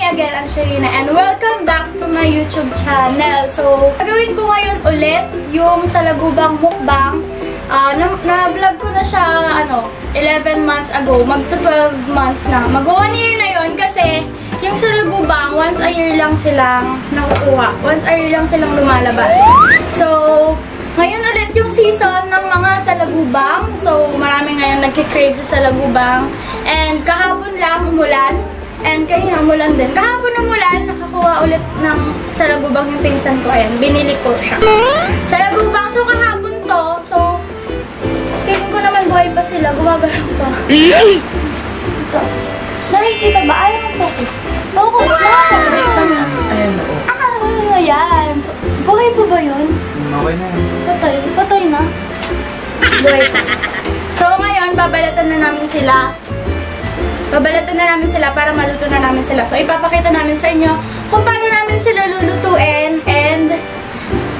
Again, I'm Sharina and welcome back to my YouTube channel. So, gagawin ko ngayon ulit yung Salagubang mukbang. Na-vlog ko na siya, 11 months ago. Magto-12 months na. Mag-1 year na yon kasi yung Salagubang, once a year lang silang nakukuha. Once a year lang silang lumalabas. So, ngayon ulit yung season ng mga Salagubang. So, marami ngayon nagki-crave sa Salagubang. And kahapon lang umulan. And kanina umulan din. Kahapon umulan, nakakuha ulit ng Salagubang yung pinsan ko. Ayan, binili ko siya. Salagubang, so kahapon to. So, feeling ko naman buhay pa sila. Gumagalaw pa. Ito. Nakikita ba? Ayaw ang focus. Focus lang! Ayan na, oh. Ayan. So, buhay pa ba yun? Okay na yun. Patay. Patay na. Buhay pa. So, ngayon, babalatan na namin sila. Babalatan na namin sila para maluto na namin sila. So, ipapakita namin sa inyo kung paano namin sila lulutuin. And,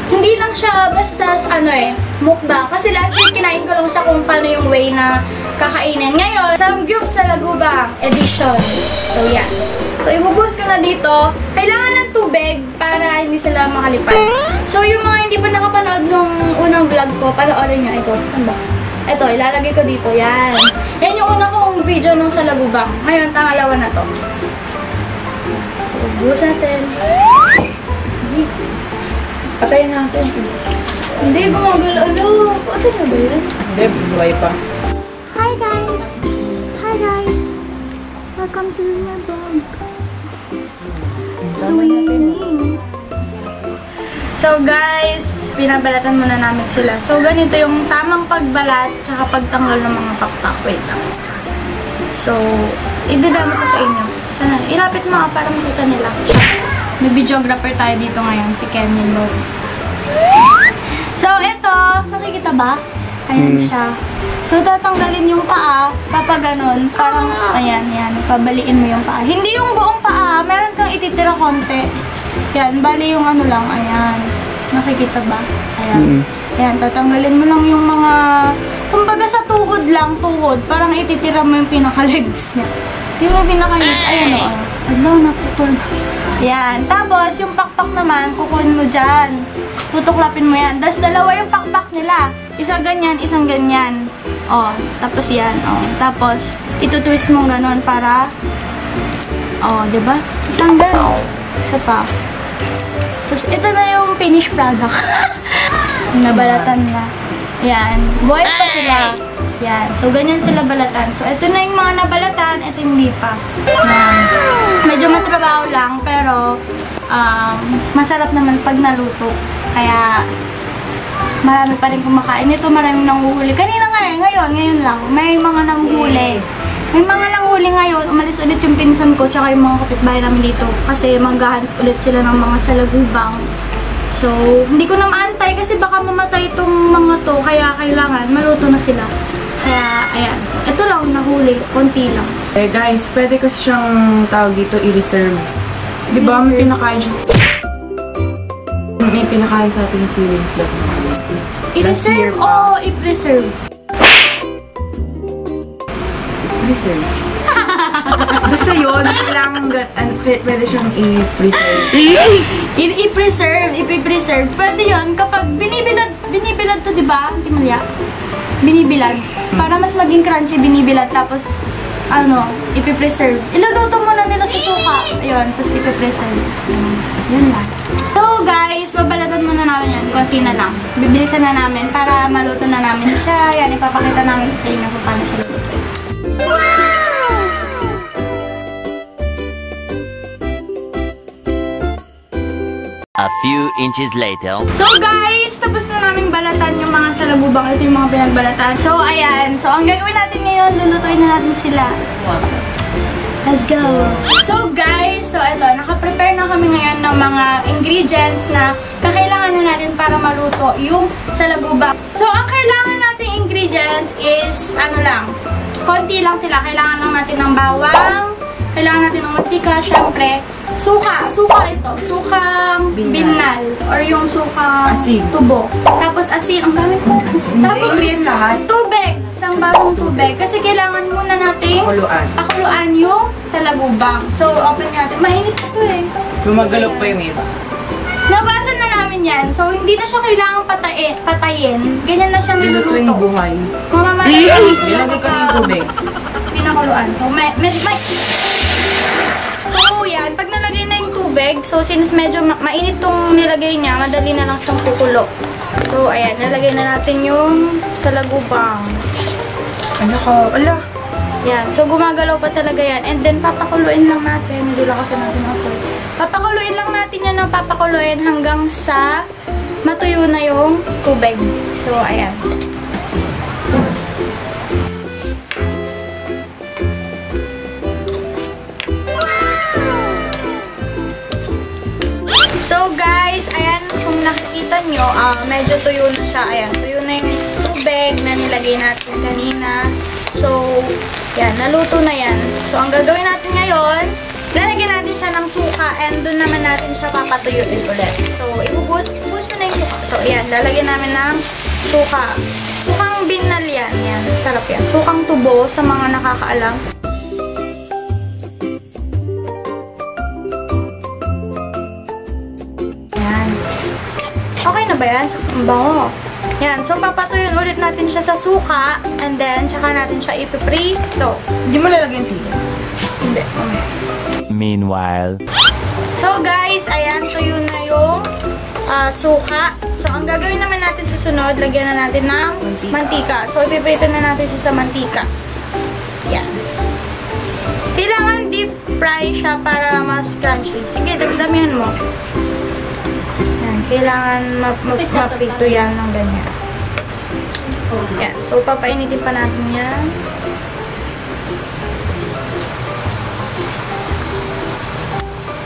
hindi lang siya basta, mukbang. Kasi last week, kinain ko lang siya kung paano yung way na kakainin. Ngayon, Samgyup Salagubang edition. So, yan. So, ibubus ko na dito. Kailangan ng tubig para hindi sila makalipad. So, yung mga hindi pa nakapanood nung unang vlog ko, panoorin nyo. Ito, saan ba? Ito, ilalagay ko dito. Yan. Yan yung una kong video nung Salagubang. Ngayon, pangalawa na to. So, ubus natin. Patayin natin. Hindi, gumagalo. Patay na ba yun? Hindi, buhay pa. Hi, guys! Hi, guys! Welcome to my vlog. So, guys, pinabalatan muna namin sila. So, ganito yung tamang pagbalat tsaka pagtanggal ng mga pakpak. Wait lang. So, idadama ko sa inyo. Sana, ilapit mo para makita nila. May videographer tayo dito ngayon, si Kenyon Lopez. So, ito, nakikita ba? Ayan siya. So, tatanggalin yung paa, papaganon, parang, ayan, pabaliin mo yung paa. Hindi yung buong paa, meron kang ititira konti. Yan, bali yung lang, ayan. Nakikita ba? Ayan. Ayan, tatanggalin mo lang yung mga, kumbaga sa tuhod lang, tuhod. Parang ititira mo yung pinaka-legs niya. Yung pinaka-legs, ayan o. Ano, naputol. Ayan. Tapos, yung pakpak naman, kukunin mo dyan. Tutuklapin mo yan. Tapos, dalawa yung pakpak nila. Isang ganyan, isang ganyan. O, tapos yan, o. Tapos, itutwist mo ganon para, diba? Tanggal. Isa pa. Tapos, ito na yung finished product. Nabalatan na. Yan. Buhay pa sila. Yan. So, ganyan sila balatan. So, ito na yung mga nabalatan. Ito yung hindi pa. Yan. Medyo matrabaho lang, pero masarap naman pag naluto. Kaya, marami pa rin kumakain. Ito, maraming nanguhuli. Kanina ngayon lang. May mga nanguhuli. May mga nanghuli ngayon, umalis ulit yung pinsan ko tsaka yung mga kapitbahay namin dito kasi maghahanap ulit sila ng mga Salagubang. So, hindi ko na maantay kasi baka mamatay itong mga to kaya kailangan maluto na sila. Kaya, ayan. Ito lang, nahuli. Konti lang. Eh guys, pwede kasi siyang tawag dito i-reserve. Diba may pinakain siya? May pinakain sa ating si Winslet. I-reserve o i-preserve? Preserve. Basta yun, kailangan pwede siyang i-preserve. I-preserve, ipi-preserve. Pwede yun kapag binibilad to, diba? Hindi mali. Binibilad. Para mas maging crunchy, binibilad. Tapos, ipi-preserve. Iluluto muna nila sa suka. Ayun, tapos ipi-preserve. Yun lang. So, guys, babalatan muna namin yan. Konti na lang. Bibilisan na namin para maluto na namin siya. Yan, ipapakita namin sa inyo kung paano siya luto. A few inches later. So guys, tapos na namin balatan yung mga Salagubang. Ito yung mga pinagbalatan. So ayan. So ang gagawin natin ngayon, lulutuin na natin sila. Let's go! So guys, so ito, naka-prepare na kami ngayon ng mga ingredients na kakailangan na natin para maluto yung Salagubang. So ang kailangan ingredients is, ano lang, konti lang sila. Kailangan lang natin ng bawang, kailangan natin ng mantika, syempre. Suka ito. Sukang binal. Or yung sukang Asin. tubo. Tapos asin. Ang dami ko. Tapos lahat. tubig. Isang basong tubig. Kasi kailangan muna natin pakuluan yung salagubang. So, open natin. Mainit ito eh. Gumagalok pa yung iba. Nagugasan na namin yan. So, hindi na siya kailangan patayin. Ganyan na siya Nilutuin niluluto. buhay. Mamamalayan sila Nilagay ko ng tubig. pinakuluan. So, So, yan. Pag nalagay na yung tubig, so, since medyo mainit tong nilagay niya, madali na lang siyang kukulo. So, ayan. Nalagay na natin yung salagubang. Ala. Yan. So, gumagalaw pa talaga yan. And then, papakuluin lang natin. Hindi lang kasi natin ako. Papakuluin lang natin yan ng papakuluin hanggang sa matuyo na yung tubig. So, ayan. So, guys, ayan, kung nakikita nyo, medyo tuyo na siya. Ayan, tuyo na yung tubig na nilagay natin kanina. So, yan, naluto na yan. So, ang gagawin natin ngayon, lalagyan natin siya ng suka and doon naman natin siya papatuyuin ulit. So, ibuboost mo na yung suka. So, ayan, lalagyan namin ng suka. Sukang binal yan. Yan, sarap yan. Sukang tubo sa mga nakakaalam. Okay na ba yan? Ang bango. Yan. So, papatuyun ulit natin siya sa suka. And then, tsaka natin siya ipiprito. Hindi mo lalagyan sila. Hindi. Meanwhile. So, guys, ayan. Tuyo na yung suka. So, ang gagawin naman natin susunod, lagyan na natin ng mantika. So, ipiprito na natin siya sa mantika. Yan. Kailangan deep fry siya para mas crunchy. Sige, dagdamihan mo. Kailangan mapito yan ng ganyan. Yan. So, papainitin pa natin yan.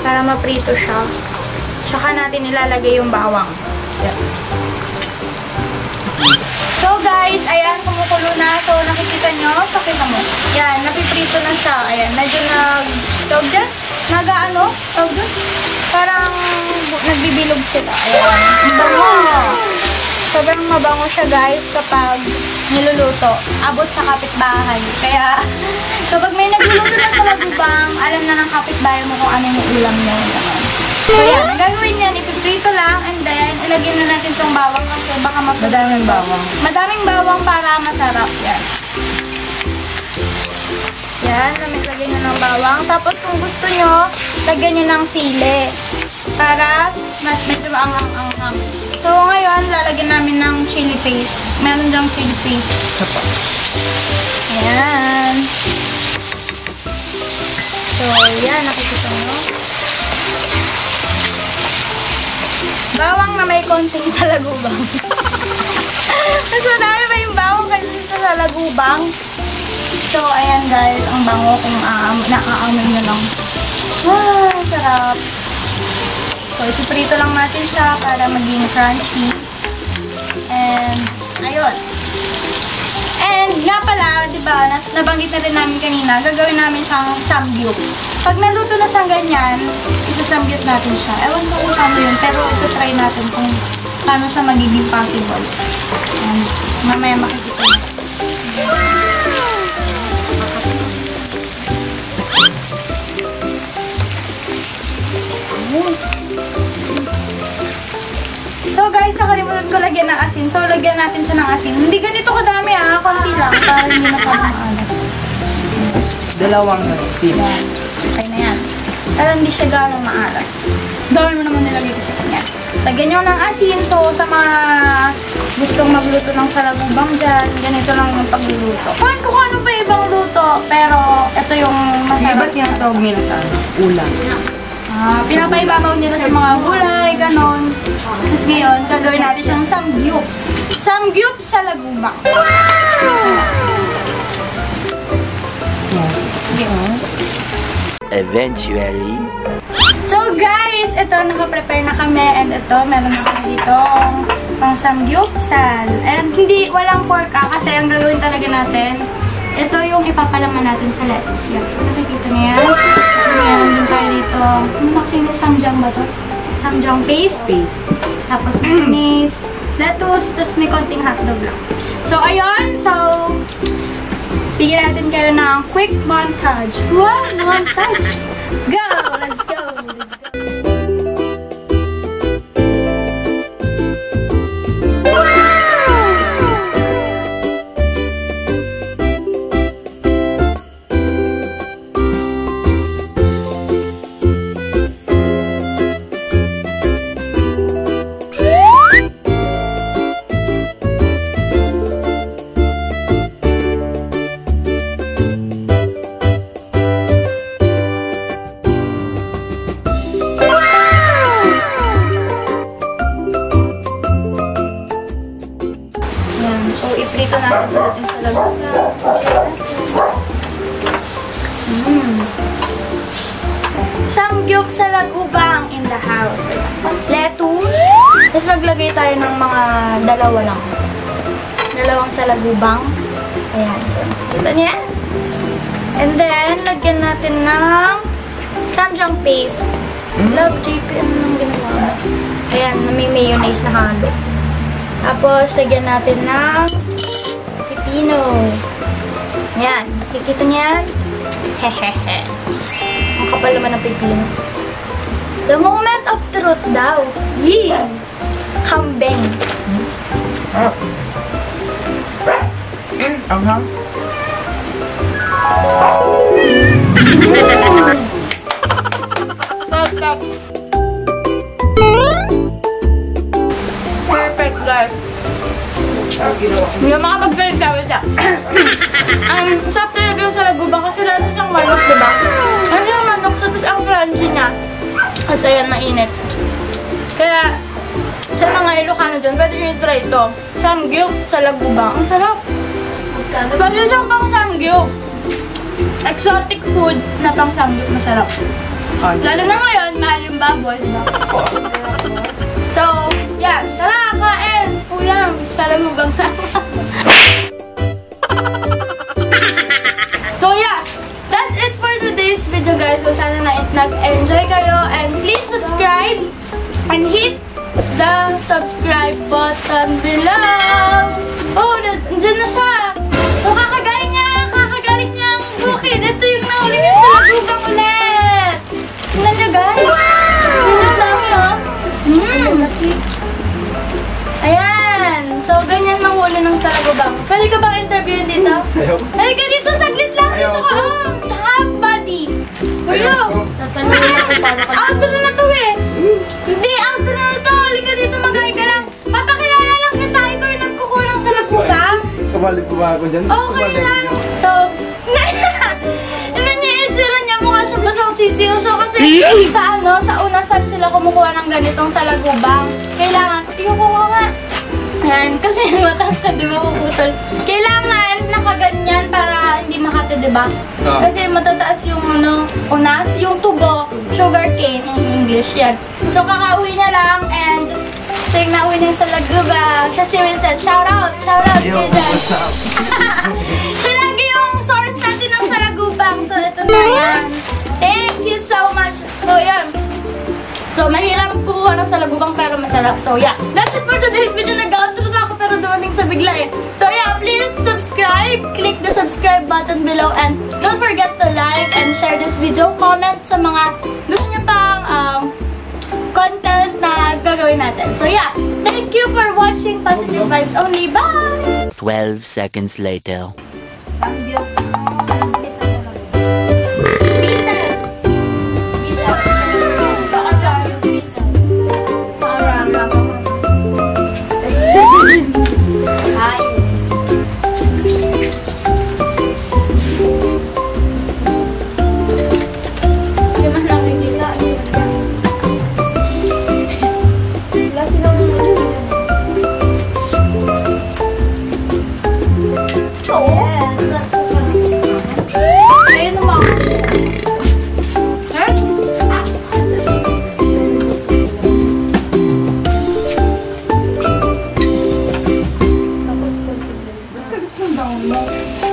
Para maprito siya. Tsaka natin ilalagay yung bawang. Yan. So, guys, ayan, kumukulo na. So, nakikita nyo? Pakita mo. Yan, napiprito na siya. Ayan, medyo tawag dyan? Tawag dyan? Parang nagbibilog sila. Ayan. Bango. Sobrang mabango siya, guys, kapag niluluto. Abot sa kapitbahay. Kaya, kapag may nagluluto na sa lagubang, alam na ng kapitbahay mo kung ano yung ulam niya. So, yan. Ang gagawin yan, ipiprito lang, and then, ilagyan na natin itong bawang kasi baka Madaming bawang. Madaming bawang para masarap. Yan. Yan, lagyan nyo ng bawang. Tapos, kung gusto nyo, lagyan nyo ng sili. Para medyo maanghang-anghang. So, ngayon, lalagyan namin ng chili paste. Meron dyang chili paste. Ayan. So, yan. Nakikita nyo. Bawang na may konting salagubang. Mas madami pa yung bawang kasi sa salagubang. So, ayan guys. Ang bango kung nakaamoy nyo lang. Ah, sarap. So, ipiprito lang natin siya para maging crunchy. And, ayun. And, nga pala, diba, nabanggit na rin namin kanina, gagawin namin siyang samgyup. Pag naluto na siyang ganyan, isasamgyup natin siya. Ewan ko kung paano yun, pero ito try natin kung paano siya magiging possible. And, mamaya makikita nyo. So guys, nakalimutan ko lagyan ng asin. So lagyan natin siya ng asin. Hindi ganito kadami konti lang para hindi na parang maalat. Dalawang pila. Okay na yan. Pero hindi siya gano'ng maalat. Dahil mo naman nilagay ko sa kanya. Lagyan nyo ng asin. So sa mga gustong magluto ng salagubang dyan, ganito lang yung pagluluto. Kung ano pa ibang luto, pero ito yung masarap. Iba sinasawag nila sa ulam. Pinapaibabaw nila sa mga gulay, ganon. Tapos ngayon, gagawin natin siyang samgyup. Samgyup sa lagubang. Eventually. So guys, ito, nakaprepare na kami. And ito, meron na kami ditong pang samgyupsal. And walang pork kasi ang gagawin talaga natin, ito yung ipapalaman natin sa lettuce. Yan. So, nakikita niyo yan. Meron din tayo dito. Ano kasi yung samjang ba to? Samjang paste. Tapos mayonnaise, lettuce, tapos may konting hotdog lang. So, ayun. So, bigyan natin kayo ng quick montage. Wow! Montage! Go! Let's go! Let's go! Iprito natin ulit yung salagubang. Samgyup salagubang in the house. Lettuce. Tapos maglagay tayo ng mga dalawang salagubang. Ayan. So, kita niya. And then, lagyan natin ng samjang paste. Love JPM nang ginawa. Ayan, may mayonnaise na halo. Tapos, lagyan natin ng pipino. Ayan. Kikita niyan? Hehehe. Ang kapal naman ng pipino. The moment of truth daw. Yee! Kambing. Anghang. Perfect, guys. Hindi na makapag-galit ka. Sarap talaga yung salagubang kasi lalo siyang manok, diba? Ano yung manok? So, tapos ang crunchy niya. Kasi yan, mainit. Kaya, sa mga Ilocano dyan, pwede nyo i-try ito. Samgyup salagubang. Ang sarap. Pwede siyang pang samgyup. Exotic food na pang samgyup. Masarap. Lalo na ngayon, mahal yung baboy, diba? So, yan. Tara, kain! Ulam, salagubang sama. So, yeah. That's it for today's video, guys. So, sana nag-enjoy kayo. And please subscribe and hit the subscribe button below. Oh, dyan na siya. So, kakagaling niya ang bukid. Ito yung nahuli niya sa salagubang ulit. Tingnan niyo, guys. Tingnan ang dami, oh. Ayan. So, ganyan manghuli ng salagubang. Pwede ka bang interviewin dito? Ayaw. Halika dito, saglit lang. Dito ka, oh. Half body. Kuya. Outro na to eh. Hindi, outro na to. Halika dito, mag-hi ka lang. Papakilala lang kita. Ikaw yung nagkukulang sa salagubang. Kabalik pa ba ako dyan? Okay lang. So, yun yung itsura niya. Mukha siyang basang sisiyo. So, kasi sa una saan sila kumukuha ng ganitong salagubang. Kailangan, kuha nga. Yan, kasi mataas na, di ba, puputol. Kailangan nakaganyan para hindi makati, di ba? Kasi matataas yung unas, yung tubo, sugar cane in English, yan. So, kakauwi niya lang and nauwi niya sa salagubang. Kasi we said, shout out kay Jan. Siya lagi yung source natin ng salagubang. So, ito na yan. Thank you so much. So, yan. So, mahirap kumuha ng salagubang pero masarap. So, yeah. That's it for today's video. Nag-outro na ako pero dumating sa bigla eh. So, yeah. Please subscribe. Click the subscribe button below. And don't forget to like and share this video. Comment sa mga gusto niyo pang content na gagawin natin. So, yeah. Thank you for watching Positive Vibes Only. Bye! 12 seconds later. Samgyup. Oh, yes. mo.